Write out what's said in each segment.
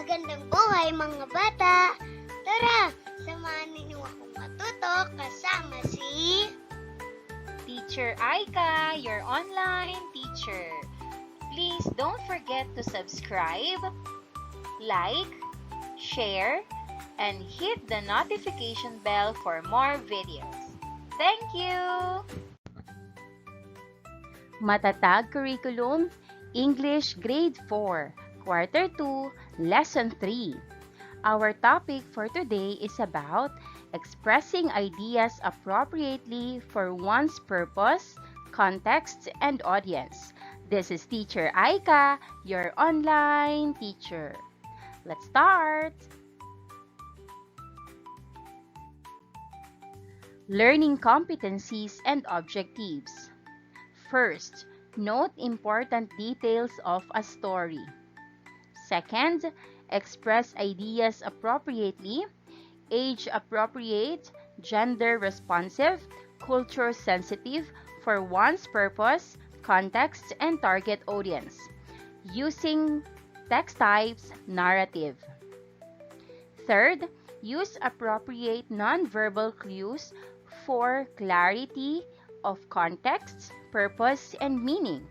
Magandang buhay mga bata! Tara, samahan ninyo akong matuto kasama si Teacher Aika, your online teacher. Please don't forget to subscribe, like, share, and hit the notification bell for more videos. Thank you! Matatag Curriculum, English Grade 4, Quarter 2, Lesson 3. Our topic for today is about expressing ideas appropriately for one's purpose, context, and audience. This is Teacher Aika, your online teacher. Let's start! Learning competencies and objectives. First, note important details of a story. Second, express ideas appropriately, age-appropriate, gender-responsive, culture-sensitive for one's purpose, context, and target audience. Using text types, narrative. Third, use appropriate nonverbal clues for clarity of context, purpose, and meaning,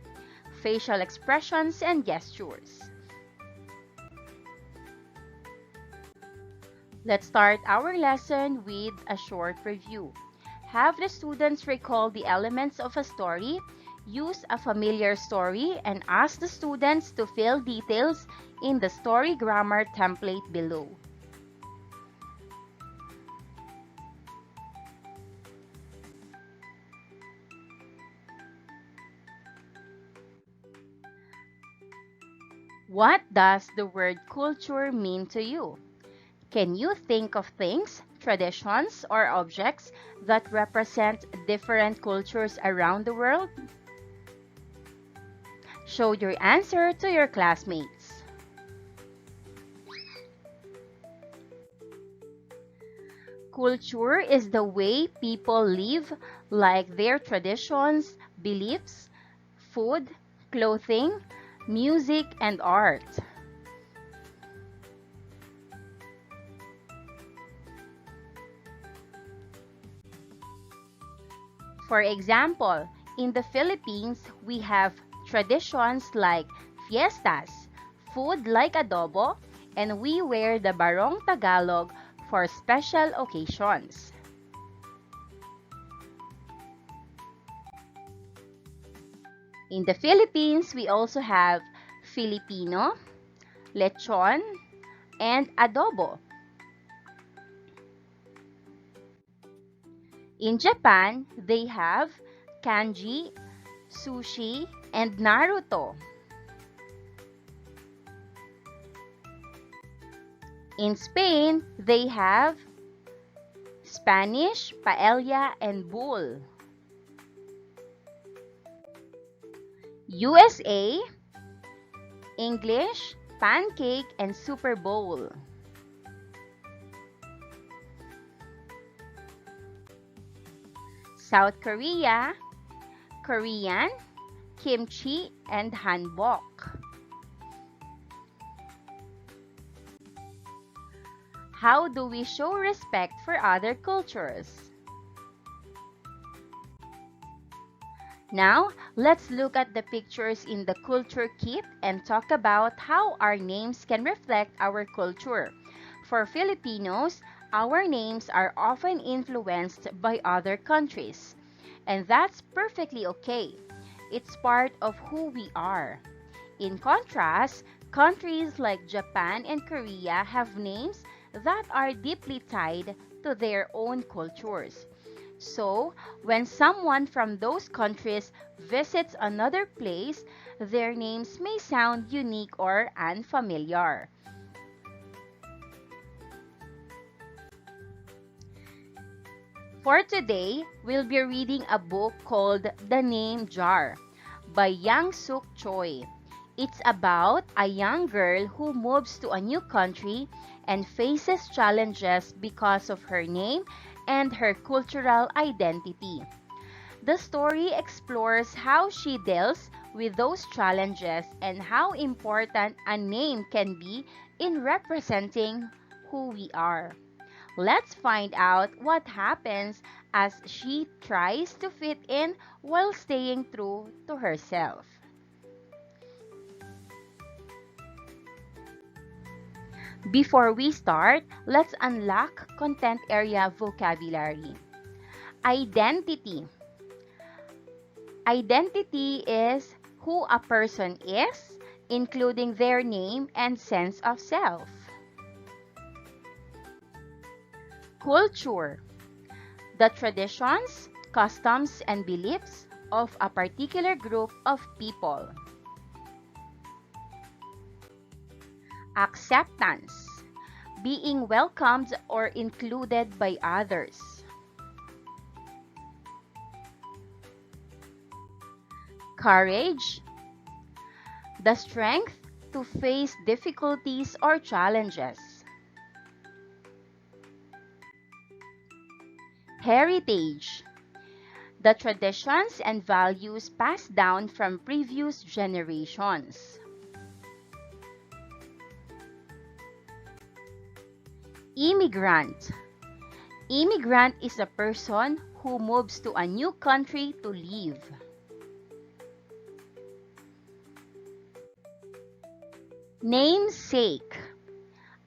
facial expressions, and gestures. Let's start our lesson with a short review. Have the students recall the elements of a story, use a familiar story, and ask the students to fill details in the story grammar template below. What does the word culture mean to you? Can you think of things, traditions, or objects that represent different cultures around the world? Show your answer to your classmates. Culture is the way people live, like their traditions, beliefs, food, clothing, music, and art. For example, in the Philippines, we have traditions like fiestas, food like adobo, and we wear the barong Tagalog for special occasions. In the Philippines, we also have Filipino, lechon, and adobo. In Japan, they have kanji, sushi, and Naruto. In Spain, they have Spanish, paella, and bull. USA, English, pancake, and Super Bowl. South Korea, Korean, kimchi, and hanbok. How do we show respect for other cultures? Now, let's look at the pictures in the culture kit and talk about how our names can reflect our culture. For Filipinos, our names are often influenced by other countries, and that's perfectly okay. It's part of who we are. In contrast, countries like Japan and Korea have names that are deeply tied to their own cultures. So, when someone from those countries visits another place, their names may sound unique or unfamiliar. For today, we'll be reading a book called The Name Jar by Yang Suk Choi. It's about a young girl who moves to a new country and faces challenges because of her name and her cultural identity. The story explores how she deals with those challenges and how important a name can be in representing who we are. Let's find out what happens as she tries to fit in while staying true to herself. Before we start, let's unlock content area vocabulary. Identity. Identity is who a person is, including their name and sense of self. Culture. The traditions, customs, and beliefs of a particular group of people. Acceptance. Being welcomed or included by others. Courage. The strength to face difficulties or challenges. Heritage. The traditions and values passed down from previous generations. Immigrant. Immigrant is a person who moves to a new country to live. Namesake.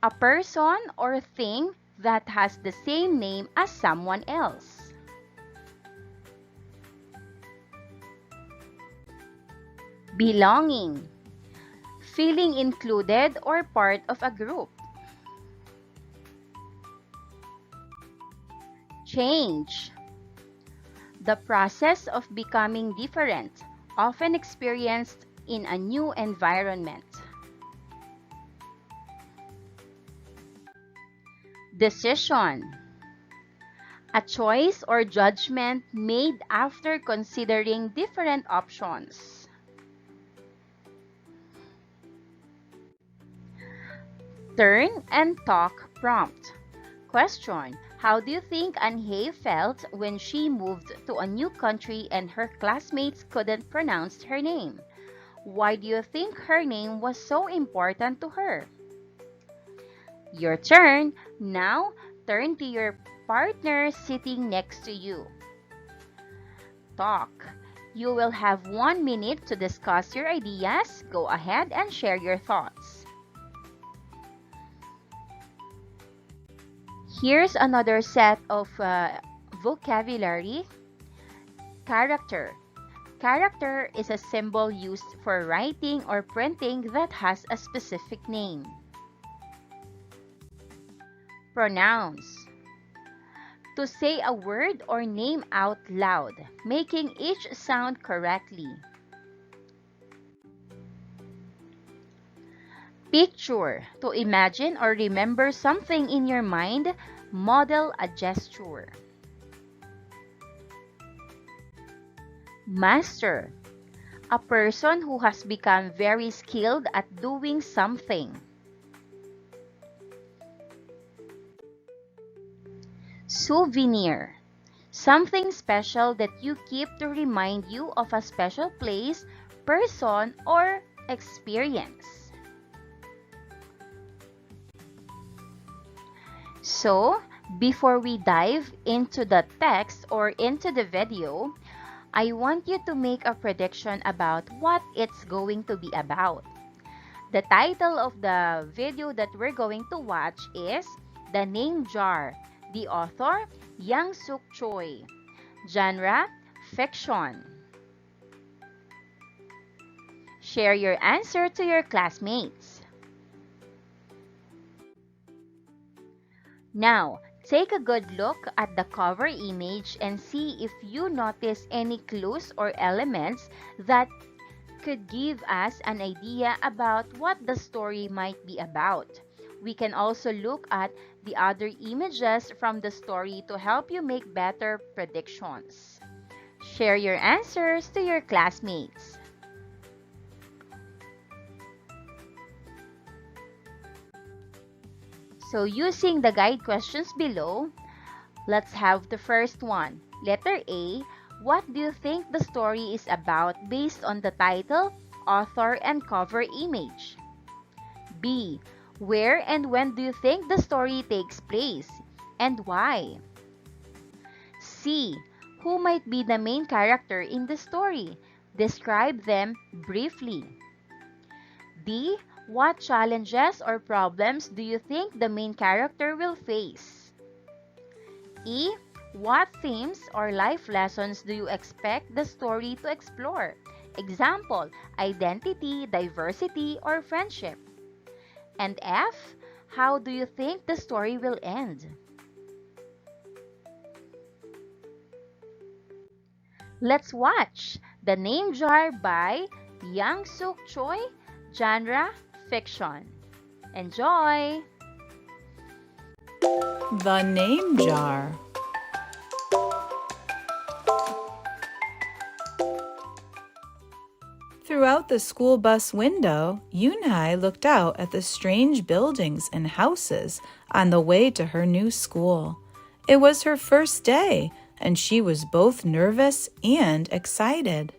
A person or thing that has the same name as someone else. Belonging. Feeling included or part of a group. Change. The process of becoming different, often experienced in a new environment. Decision. A choice or judgment made after considering different options. Turn and talk prompt. Question. How do you think Anhe felt when she moved to a new country and her classmates couldn't pronounce her name? Why do you think her name was so important to her? Your turn. Now, turn to your partner sitting next to you. Talk. You will have 1 minute to discuss your ideas. Go ahead and share your thoughts. Here's another set of vocabulary. Character. Character is a symbol used for writing or printing that has a specific name. Pronounce. To say a word or name out loud, making each sound correctly. Picture. To imagine or remember something in your mind, model a gesture. Master. A person who has become very skilled at doing something. Souvenir. Something special that you keep to remind you of a special place, person, or experience. So, before we dive into the text or into the video, I want you to make a prediction about what it's going to be about. The title of the video that we're going to watch is The Name Jar. The author, Yang Suk Choi. Genre, fiction. Share your answer to your classmates. Now, take a good look at the cover image and see if you notice any clues or elements that could give us an idea about what the story might be about. We can also look at the other images from the story to help you make better predictions. Share your answers to your classmates. So using the guide questions below, let's have the first one. Letter A, What do you think the story is about based on the title, author, and cover image? B. Where and when do you think the story takes place, and why? C. Who might be the main character in the story? Describe them briefly. D. What challenges or problems do you think the main character will face? E. What themes or life lessons do you expect the story to explore? Example, identity, diversity, or friendship. And F. How do you think the story will end? Let's watch The Name Jar by Yang Suk Choi, genre fiction. Enjoy! The Name Jar. Throughout the school bus window, Yoonhai looked out at the strange buildings and houses on the way to her new school. It was her first day, and she was both nervous and excited.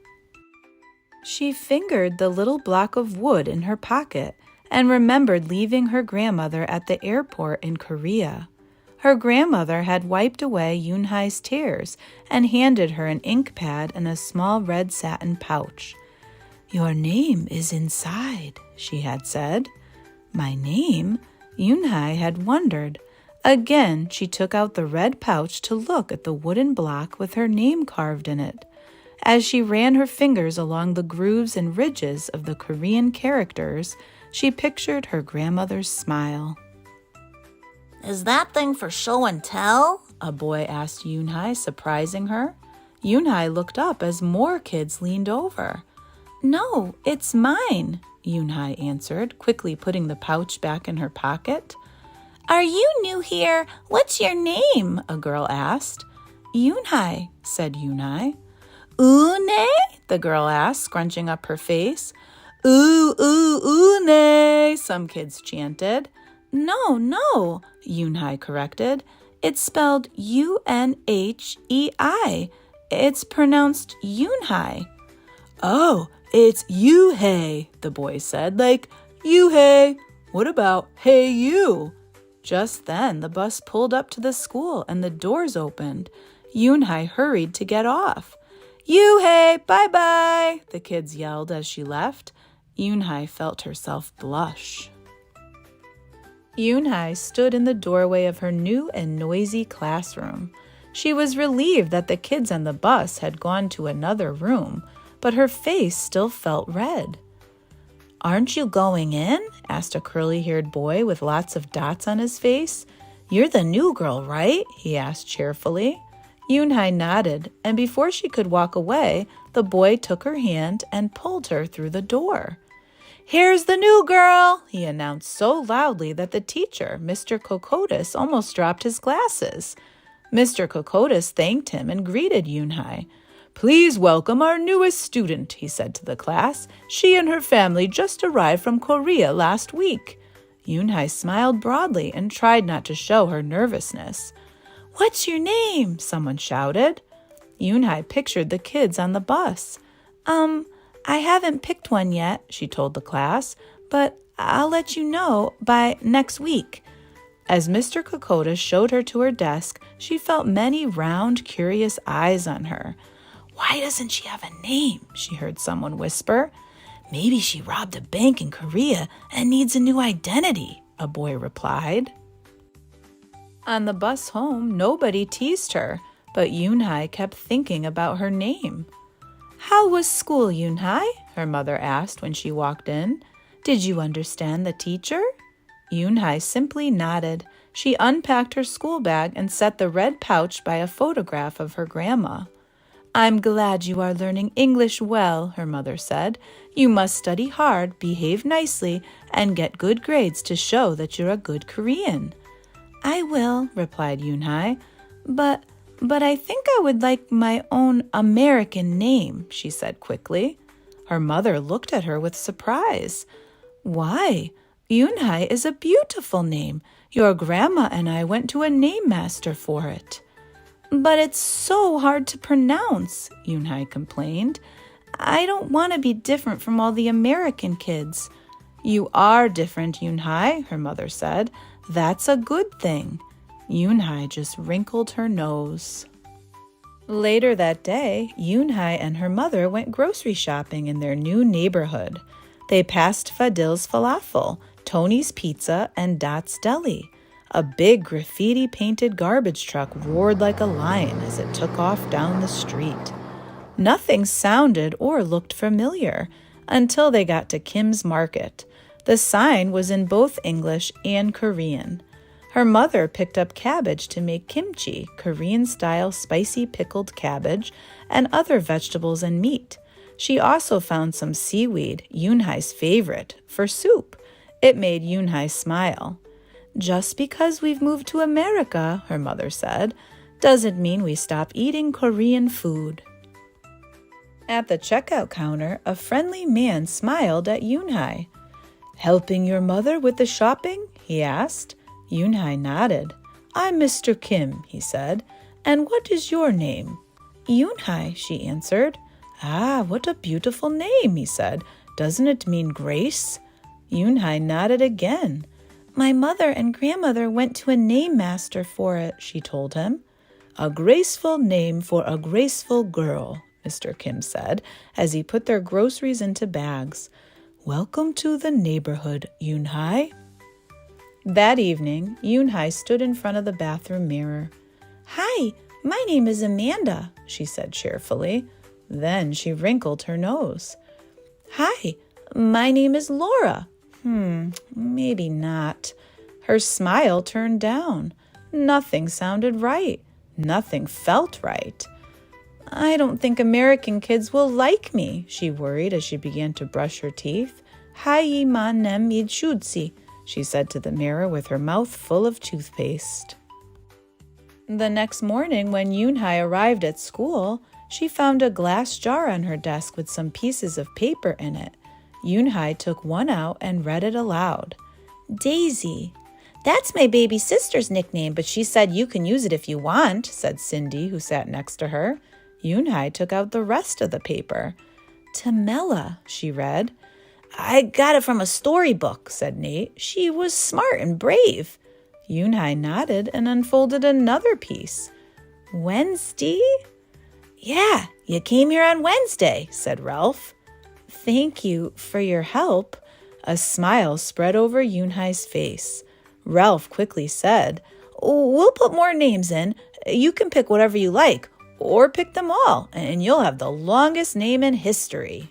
She fingered the little block of wood in her pocket and remembered leaving her grandmother at the airport in Korea. Her grandmother had wiped away Yoonhai's tears and handed her an ink pad and a small red satin pouch. "Your name is inside," she had said. "My name?" Yoonhai had wondered. Again, she took out the red pouch to look at the wooden block with her name carved in it. As she ran her fingers along the grooves and ridges of the Korean characters, she pictured her grandmother's smile. Is that thing for show and tell? A boy asked Yoonhai, surprising her. Yoonhai looked up as more kids leaned over. "No, it's mine," Yoonhai answered, quickly putting the pouch back in her pocket. Are you new here? What's your name? A girl asked. "Yoonhai," said Yoonhai. Une? The girl asked, scrunching up her face. Une, some kids chanted. No, Yoonhai corrected. It's spelled Unhei. It's pronounced Yoonhai. "Oh, it's Yoo-hei," the boy said, like, "Yoo-hei, what about hey you?" Just then, the bus pulled up to the school and the doors opened. Yoonhai hurried to get off. "Yoo-hei, bye-bye," the kids yelled as she left. Yoonhai felt herself blush. Yoonhai stood in the doorway of her new and noisy classroom. She was relieved that the kids on the bus had gone to another room, but her face still felt red. "Aren't you going in?" asked a curly-haired boy with lots of dots on his face. "You're the new girl, right?" he asked cheerfully. Yoonhai nodded, and before she could walk away, the boy took her hand and pulled her through the door. "Here's the new girl," he announced so loudly that the teacher, Mr. Kokotis, almost dropped his glasses. Mr. Kokotis thanked him and greeted Yoonhai. "Please welcome our newest student," he said to the class. "She and her family just arrived from Korea last week." Yoonhai smiled broadly and tried not to show her nervousness. "What's your name?" someone shouted. Yoonhai pictured the kids on the bus. I haven't picked one yet," she told the class, "but I'll let you know by next week." As Mr. Kokoda showed her to her desk, she felt many round, curious eyes on her. "Why doesn't she have a name?" she heard someone whisper. "Maybe she robbed a bank in Korea and needs a new identity," a boy replied. On the bus home, nobody teased her, but Yoonhai kept thinking about her name. "How was school, Yoonhai?" her mother asked when she walked in. "Did you understand the teacher?" Yoonhai simply nodded. She unpacked her school bag and set the red pouch by a photograph of her grandma. "I'm glad you are learning English well," her mother said. "You must study hard, behave nicely, and get good grades to show that you're a good Korean." "I will," replied Yoonhai. But I think I would like my own American name," she said quickly. Her mother looked at her with surprise. "Why? Yoonhai is a beautiful name. Your grandma and I went to a name master for it." But it's so hard to pronounce, Yoonhai complained. I don't want to be different from all the American kids. You are different, Yoonhai, her mother said. That's a good thing. Yoonhai just wrinkled her nose. Later that day, Yoonhai and her mother went grocery shopping in their new neighborhood. They passed Fadil's Falafel, Tony's Pizza, and Dot's Deli. A big graffiti-painted garbage truck roared like a lion as it took off down the street. Nothing sounded or looked familiar until they got to Kim's Market. The sign was in both English and Korean. Her mother picked up cabbage to make kimchi, Korean-style spicy pickled cabbage, and other vegetables and meat. She also found some seaweed, Yoonhai's favorite, for soup. It made Yoonhai smile. Just because we've moved to America, her mother said, doesn't mean we stop eating Korean food. At the checkout counter, a friendly man smiled at Yoonhai. Helping your mother with the shopping? He asked. Yoonhai nodded. I'm Mr. Kim, he said. And what is your name? Yoonhai, she answered. Ah, what a beautiful name, he said. Doesn't it mean grace? Yoonhai nodded again. My mother and grandmother went to a name master for it, she told him. A graceful name for a graceful girl, Mr. Kim said, as he put their groceries into bags. Welcome to the neighborhood, Yoonhai. That evening, Yoonhai stood in front of the bathroom mirror. Hi, my name is Amanda, she said cheerfully. Then she wrinkled her nose. Hi, my name is Laura. Maybe not. Her smile turned down. Nothing sounded right. Nothing felt right. I don't think American kids will like me, she worried as she began to brush her teeth. Hai man nem yidshudsi, she said to the mirror with her mouth full of toothpaste. The next morning, when Yoonhai arrived at school, she found a glass jar on her desk with some pieces of paper in it. Yoonhai took one out and read it aloud. Daisy. That's my baby sister's nickname, but she said you can use it if you want, said Cindy, who sat next to her. Yoonhai took out the rest of the paper. Tamela, she read. I got it from a storybook, said Nate. She was smart and brave. Yoonhai nodded and unfolded another piece. Wednesday? Yeah, you came here on Wednesday, said Ralph. Thank you for your help. A smile spread over Yoonhai's face. Ralph quickly said, We'll put more names in. You can pick whatever you like, or pick them all, and you'll have the longest name in history.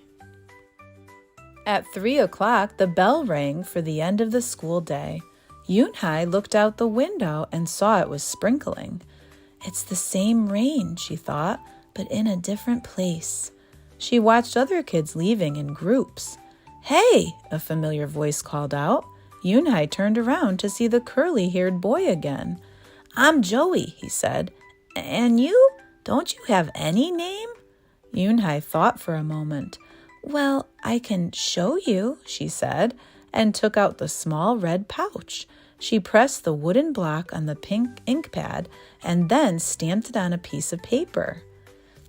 At 3 o'clock, the bell rang for the end of the school day. Yoonhai looked out the window and saw it was sprinkling. It's the same rain, she thought, but in a different place. She watched other kids leaving in groups. Hey, a familiar voice called out. Yoonhai turned around to see the curly-haired boy again. I'm Joey, he said. And you? Don't you have any name? Yoonhai thought for a moment. Well, I can show you, she said, and took out the small red pouch. She pressed the wooden block on the pink ink pad and then stamped it on a piece of paper.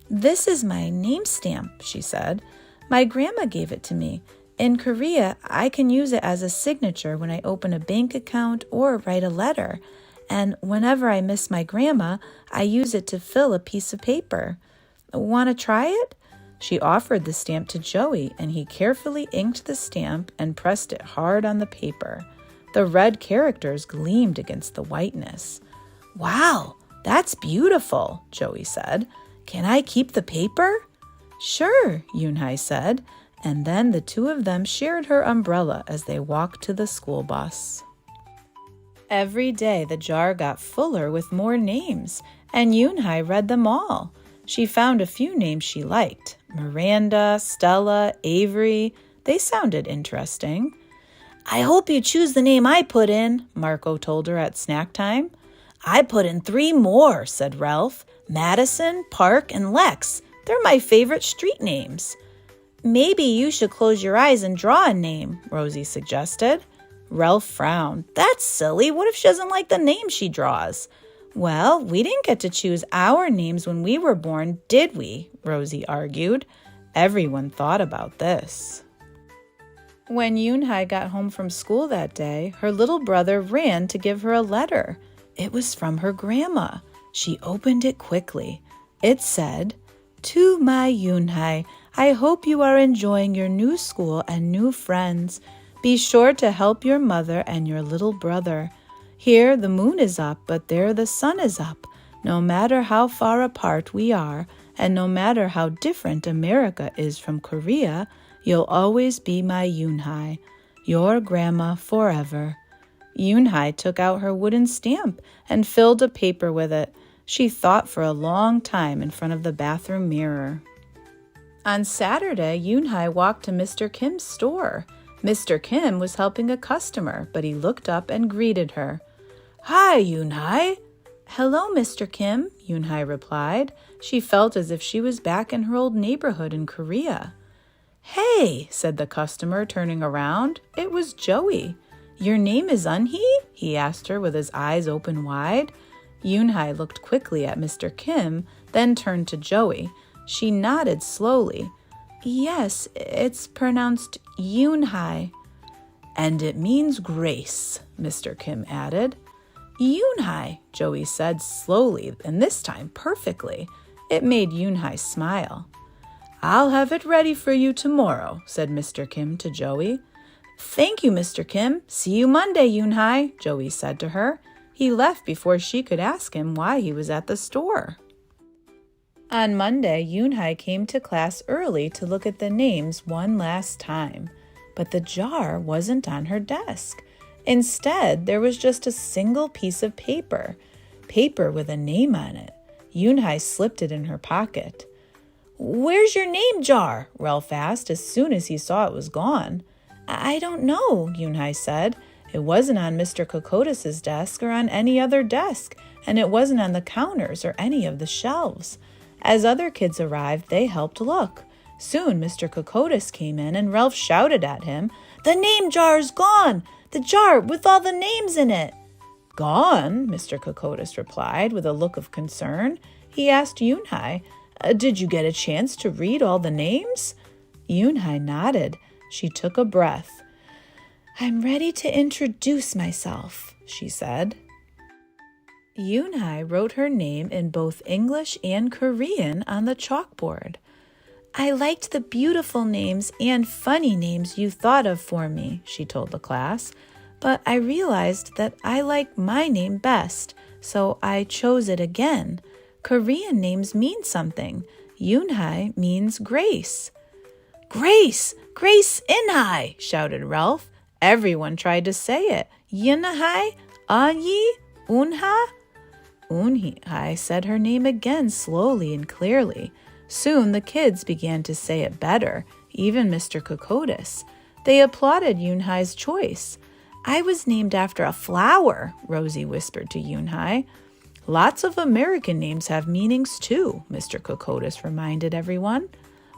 This is my name stamp, she said. My grandma gave it to me. In Korea, I can use it as a signature when I open a bank account or write a letter. And whenever I miss my grandma, I use it to fill a piece of paper. Want to try it? She offered the stamp to Joey, and he carefully inked the stamp and pressed it hard on the paper. The red characters gleamed against the whiteness. Wow, that's beautiful, Joey said. Can I keep the paper? Sure, Yoonhai said, and then the two of them shared her umbrella as they walked to the school bus. Every day the jar got fuller with more names, and Yoonhai read them all. She found a few names she liked. Miranda, Stella, Avery. They sounded interesting. I hope you choose the name I put in, Marco told her at snack time. I put in 3 more, said Ralph. Madison, Park, and Lex. They're my favorite street names. Maybe you should close your eyes and draw a name, Rosie suggested. Ralph frowned. That's silly. What if she doesn't like the name she draws? Well, we didn't get to choose our names when we were born, did we? Rosie argued. Everyone thought about this. When Yoonhai got home from school that day, her little brother ran to give her a letter. It was from her grandma. She opened it quickly. It said, "To my Yoonhai, I hope you are enjoying your new school and new friends. Be sure to help your mother and your little brother. Here the moon is up, but there the sun is up. No matter how far apart we are, and no matter how different America is from Korea, you'll always be my Yoonhai, your grandma forever." Yoonhai took out her wooden stamp and filled a paper with it. She thought for a long time in front of the bathroom mirror. On Saturday, Yoonhai walked to Mr. Kim's store. Mr. Kim was helping a customer, but he looked up and greeted her. "Hi, Yoonhai." "Hello, Mr. Kim," Yoonhai replied. She felt as if she was back in her old neighborhood in Korea. "Hey," said the customer, turning around. It was Joey. "Your name is Unhee?" he asked her with his eyes open wide. Yoonhai looked quickly at Mr. Kim, then turned to Joey. She nodded slowly. "Yes, it's pronounced Yoonhai." "And it means grace," Mr. Kim added. "Yoonhai," Joey said slowly, and this time perfectly. It made Yoonhai smile. "I'll have it ready for you tomorrow," said Mr. Kim to Joey. "Thank you, Mr. Kim. See you Monday, Yoonhai," Joey said to her. He left before she could ask him why he was at the store. On Monday, Yoonhai came to class early to look at the names one last time, but the jar wasn't on her desk. Instead, there was just a single piece of paper with a name on it. Yoonhai slipped it in her pocket. "Where's your name jar?" Ralph asked as soon as he saw it was gone. "I don't know," Yoonhai said. "It wasn't on Mr. Kokotis's desk or on any other desk, and it wasn't on the counters or any of the shelves." As other kids arrived, they helped look. Soon Mr. Kokotis came in and Ralph shouted at him, "The name jar is gone! The jar with all the names in it!" "Gone?" Mr. Kokotis replied with a look of concern. He asked Yoonhai, "Did you get a chance to read all the names?" Yoonhai nodded. She took a breath. "I'm ready to introduce myself," she said. Yoonhai wrote her name in both English and Korean on the chalkboard. "I liked the beautiful names and funny names you thought of for me," she told the class, "but I realized that I like my name best, so I chose it again. Korean names mean something. Yoonhai means grace." "Grace! Grace Inhai!" shouted Ralph. Everyone tried to say it. "Yoonhai? Anyi? Unha?" Unhai said her name again slowly and clearly. Soon the kids began to say it better, even Mr. Kokotis. They applauded Yoonhai's choice. "I was named after a flower," Rosie whispered to Yoonhai. "Lots of American names have meanings too," Mr. Kokotis reminded everyone.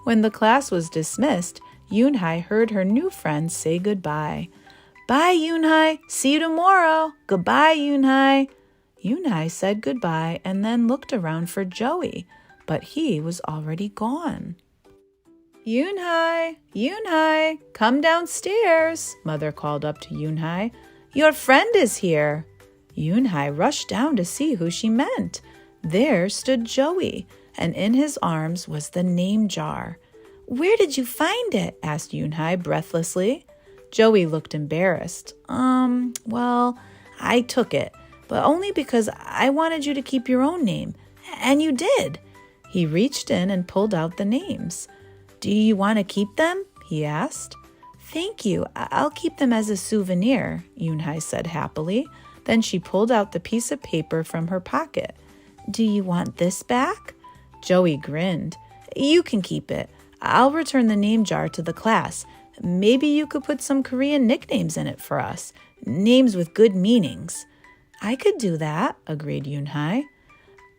When the class was dismissed, Yoonhai heard her new friends say goodbye. "Bye, Yoonhai. See you tomorrow. Goodbye, Yoonhai." Yoonhai said goodbye and then looked around for Joey, but he was already gone. "Yoonhai, Yoonhai, come downstairs," Mother called up to Yoonhai. "Your friend is here." Yoonhai rushed down to see who she meant. There stood Joey, and in his arms was the name jar. "Where did you find it?" asked Yoonhai breathlessly. Joey looked embarrassed. Well, I took it, but only because I wanted you to keep your own name, and you did." He reached in and pulled out the names. "Do you want to keep them?" he asked. "Thank you. I'll keep them as a souvenir," Yoonhai said happily. Then she pulled out the piece of paper from her pocket. "Do you want this back?" Joey grinned. "You can keep it. I'll return the name jar to the class. Maybe you could put some Korean nicknames in it for us. Names with good meanings." "I could do that," agreed Yoonhai.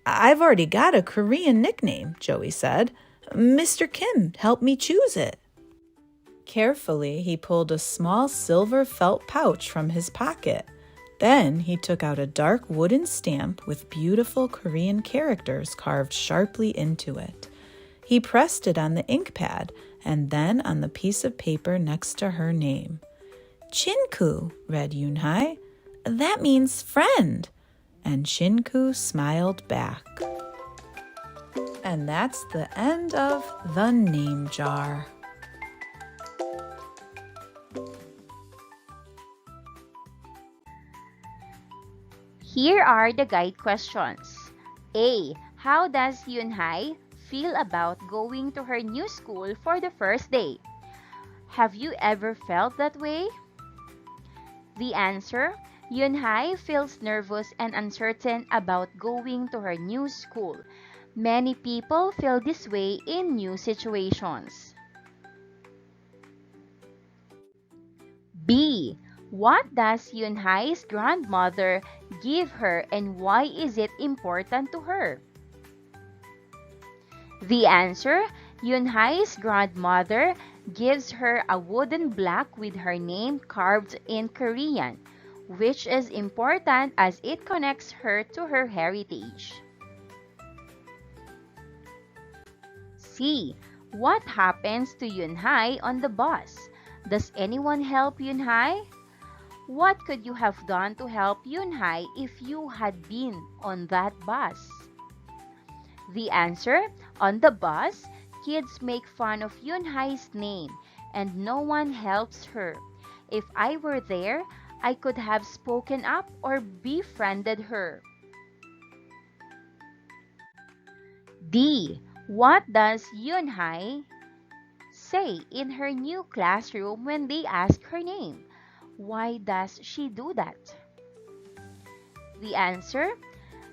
"I've already got a Korean nickname," Joey said. "Mr. Kim helped me choose it." Carefully, he pulled a small silver felt pouch from his pocket. Then he took out a dark wooden stamp with beautiful Korean characters carved sharply into it. He pressed it on the ink pad and then on the piece of paper next to her name. Chinku, read Yunhai. That means friend. And Chinku smiled back. And that's the end of The Name Jar. Here are the guide questions. A. How does Yunhai feel about going to her new school for the first day? Have you ever felt that way? The answer: Yunhai feels nervous and uncertain about going to her new school. Many people feel this way in new situations. B. What does Yunhai's grandmother give her and why is it important to her? The answer: Yunhai's grandmother gives her a wooden block with her name carved in Korean, which is important as it connects her to her heritage. C. What happens to Yunhai on the bus? Does anyone help Yunhai? What could you have done to help Yunhai if you had been on that bus? The answer: on the bus, kids make fun of Yunhai's name and no one helps her. If I were there, I could have spoken up or befriended her. D. What does Yunhai say in her new classroom when they ask her name? Why does she do that? The answer: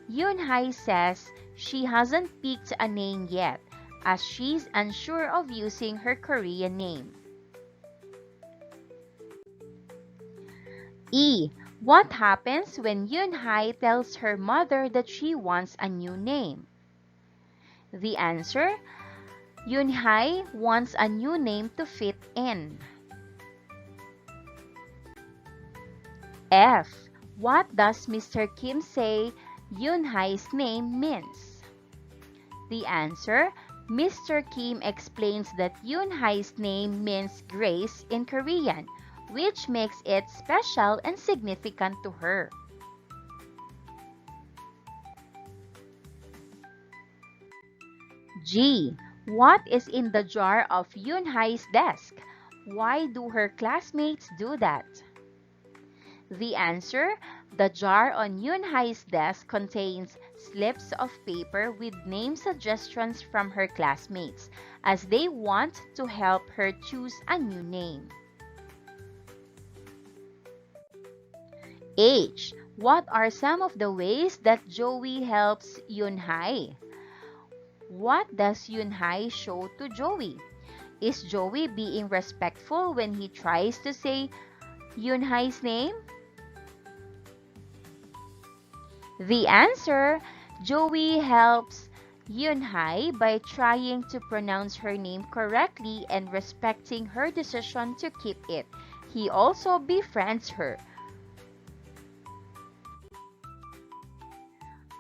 Yunhai says she hasn't picked a name yet as she's unsure of using her Korean name. E. What happens when Yunhai tells her mother that she wants a new name? The answer: Yunhai wants a new name to fit in. F. What does Mr. Kim say Yunhai's name means? The answer: Mr. Kim explains that Yunhai's name means grace in Korean, which makes it special and significant to her. G. What is in the jar of Yunhai's desk? Why do her classmates do that? The answer: the jar on Yunhai's desk contains slips of paper with name suggestions from her classmates, as they want to help her choose a new name. H. What are some of the ways that Joey helps Yunhai? What does Yunhai show to Joey? Is Joey being respectful when he tries to say Yunhai's name? The answer: Joey helps Yunhai by trying to pronounce her name correctly and respecting her decision to keep it. He also befriends her.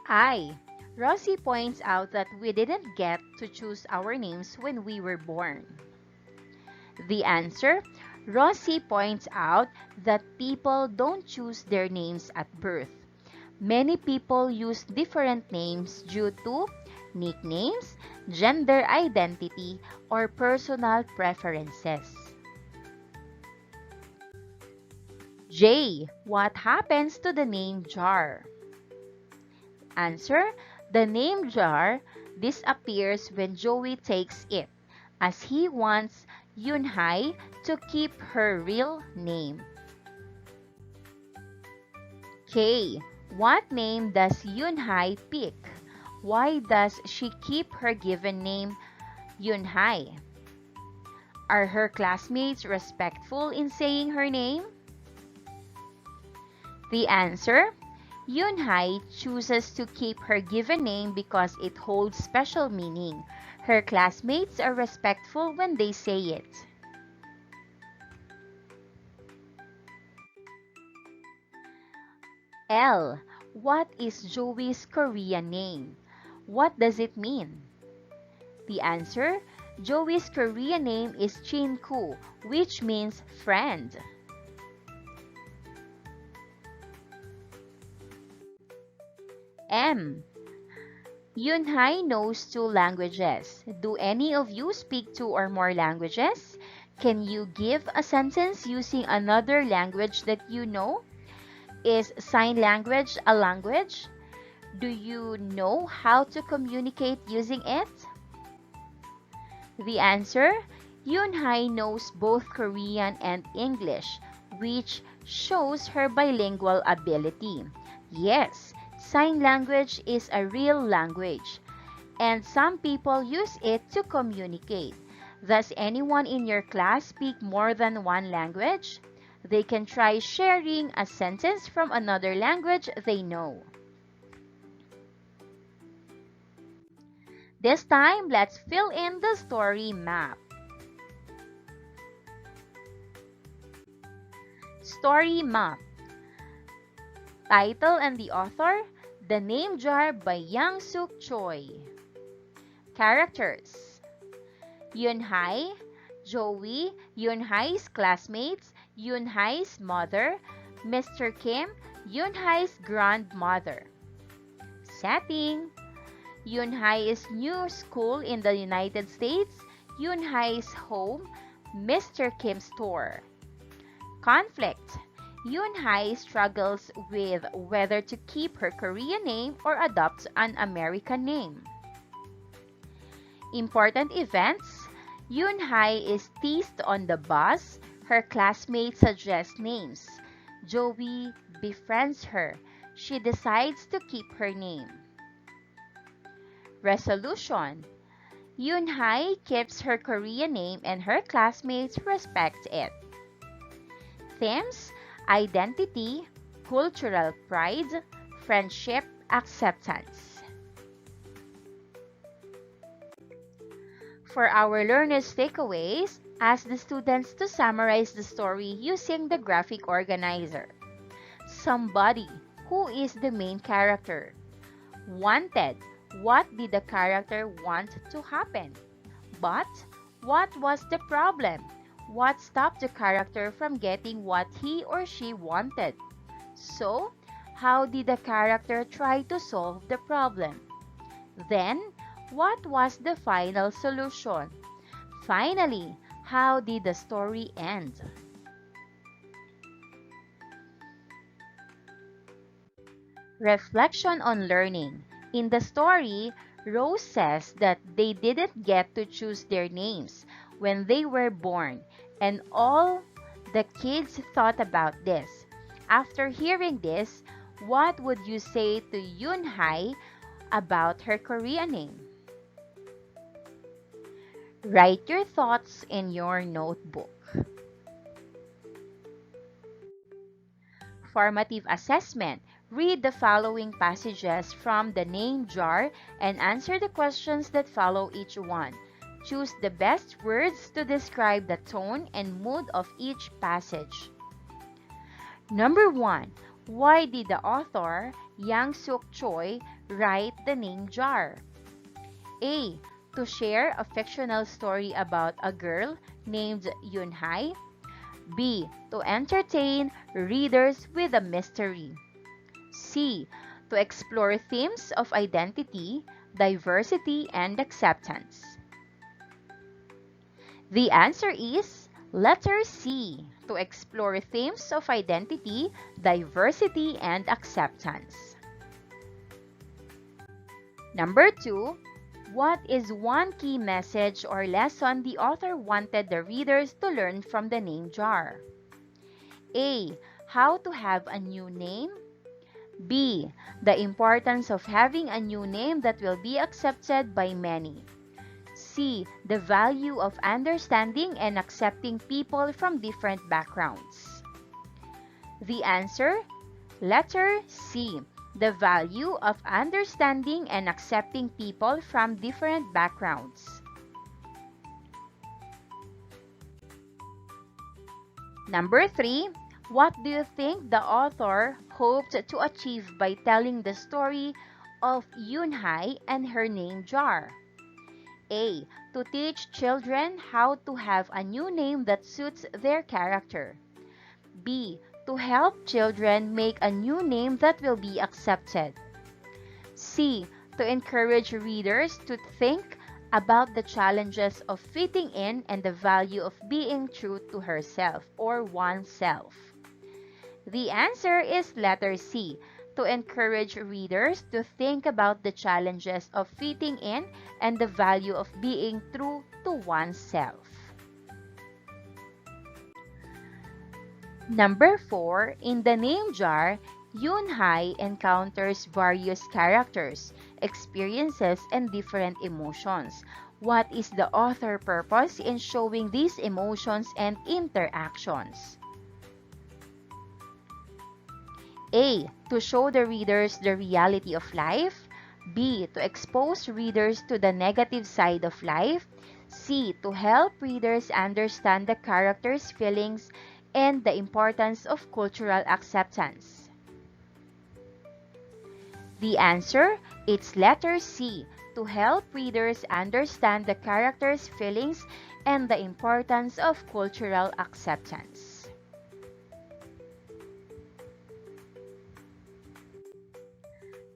I. Rosie points out that we didn't get to choose our names when we were born. The answer: Rosie points out that people don't choose their names at birth. Many people use different names due to nicknames, gender identity, or personal preferences. J. What happens to the name jar? Answer: the name jar disappears when Joey takes it, as he wants Yunhai to keep her real name. K. What name does Yunhai pick? Why does she keep her given name Yunhai? Are her classmates respectful in saying her name? The answer: Yunhai chooses to keep her given name because it holds special meaning. Her classmates are respectful when they say it. L. What is Joey's Korean name? What does it mean? The answer: Joey's Korean name is Chinku, which means friend. M. Yunhai knows 2 languages. Do any of you speak 2 or more languages? Can you give a sentence using another language that you know? Is sign language a language? Do you know how to communicate using it? The answer: Yunhai knows both Korean and English, which shows her bilingual ability. Yes, sign language is a real language, and some people use it to communicate. Does anyone in your class speak more than 1 language? They can try sharing a sentence from another language they know. This time, let's fill in the story map. Story map. Title and the author: The Name Jar by Yang Suk Choi. Characters: Yunhai, Joey, Yunhai's classmates, Yunhai's mother, Mr. Kim, Yunhai's grandmother. Setting: Yunhai's new school in the United States, Yunhai's home, Mr. Kim's store. Conflict: Yunhai struggles with whether to keep her Korean name or adopt an American name. Important events: Yunhai is teased on the bus. Her classmates suggest names. Joey befriends her. She decides to keep her name. Resolution: Yunhai keeps her Korean name and her classmates respect it. Themes: identity, cultural pride, friendship, acceptance. For our learners' takeaways, ask the students to summarize the story using the graphic organizer. Somebody: who is the main character? Wanted: what did the character want to happen? But what was the problem? What stopped the character from getting what he or she wanted? So, how did the character try to solve the problem? Then, what was the final solution? Finally, how did the story end? Reflection on learning. In the story, Rose says that they didn't get to choose their names when they were born, and all the kids thought about this. After hearing this, what would you say to Yunhai about her Korean name? Write your thoughts in your notebook. Formative assessment. Read the following passages from the name jar and answer the questions that follow each one. Choose the best words to describe the tone and mood of each passage. Number 1. Why did the author, Yang Suk Choi, write the name jar? A. To share a fictional story about a girl named Yunhai. B. To entertain readers with a mystery. C. To explore themes of identity, diversity, and acceptance. The answer is letter C. To explore themes of identity, diversity, and acceptance. Number 2. What is one key message or lesson the author wanted the readers to learn from the name jar? A. How to have a new name. B. The importance of having a new name that will be accepted by many. C. The value of understanding and accepting people from different backgrounds. The answer? Letter C. The value of understanding and accepting people from different backgrounds. Number 3. What do you think the author hoped to achieve by telling the story of Yunhai and her name jar? A. To teach children how to have a new name that suits their character. B. To help children make a new name that will be accepted. C. To encourage readers to think about the challenges of fitting in and the value of being true to herself or oneself. The answer is letter C. To encourage readers to think about the challenges of fitting in and the value of being true to oneself. Number 4, in the name jar, Yunhai encounters various characters, experiences, and different emotions. What is the author purpose in showing these emotions and interactions? A. To show the readers the reality of life. B. To expose readers to the negative side of life. C. To help readers understand the characters' feelings and the importance of cultural acceptance. The answer, it's letter C. To help readers understand the characters' feelings and the importance of cultural acceptance.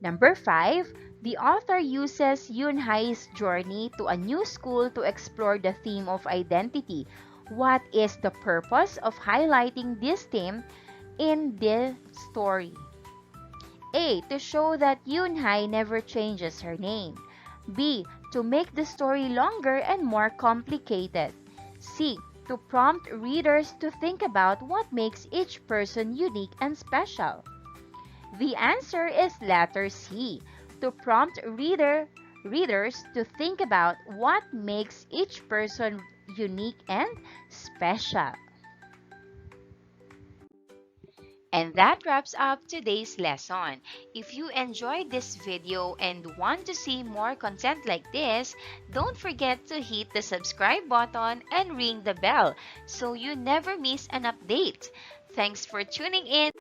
Number 5, the author uses Yunhai's journey to a new school to explore the theme of identity. What is the purpose of highlighting this theme in the story? A. To show that Yunhai never changes her name. B. To make the story longer and more complicated. C. To prompt readers to think about what makes each person unique and special. The answer is letter C. To prompt readers to think about what makes each person unique and special. And that wraps up today's lesson. If you enjoyed this video and want to see more content like this, don't forget to hit the subscribe button and ring the bell so you never miss an update. Thanks for tuning in.